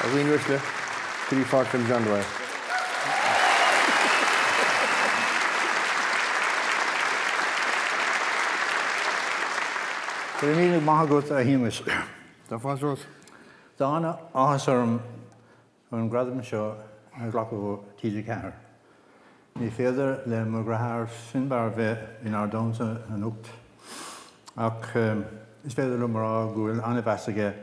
A win Rishle, TG4 from John Dwyer. Gradam Ceoil a Hamish. The first rose. Donna Ahasarm on Gradam Ceoil TG4. Ní féidir le mar Finbar bheith in Ardonsa an Ucht. Ach is féidir le mar gúil anabhasaige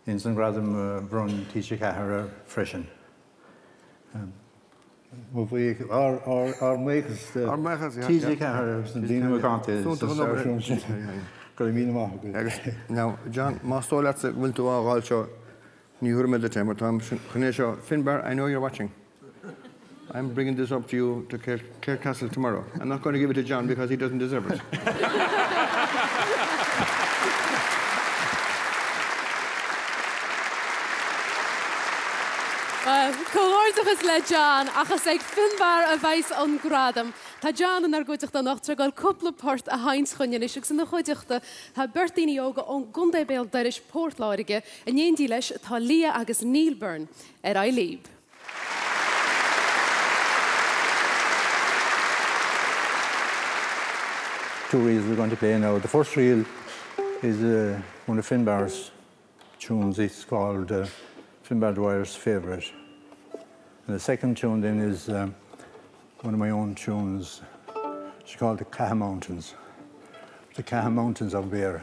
in San Gradam Brun TG4 freisin. Ar mechas TG4 san dtíine macánta Now, John, Master, that's a will to all show New Hurmid the Timber Tom Finbar, I know you're watching. I'm bringing this up to you to Clare Castle tomorrow. I'm not going to give it to John because he doesn't deserve it. Cóhortachas le John, achas ag Finbar a bheits an Gradam. Tá John yn argwyddiachta nach tregal cwpla port a hains chynnylis ag sy'n argwyddiachta tá Bertini yoga on gundai bel derish port laurige yn yin dilesh tá Lia agus Neil Byrne ai lieb. Two reels we're going to play now. The first reel is one of Finbar's tunes. It's called Finbar Dwyer's Favourite. And the second tune then is one of my own tunes. It's called the Caha Mountains. The Caha Mountains of Bear.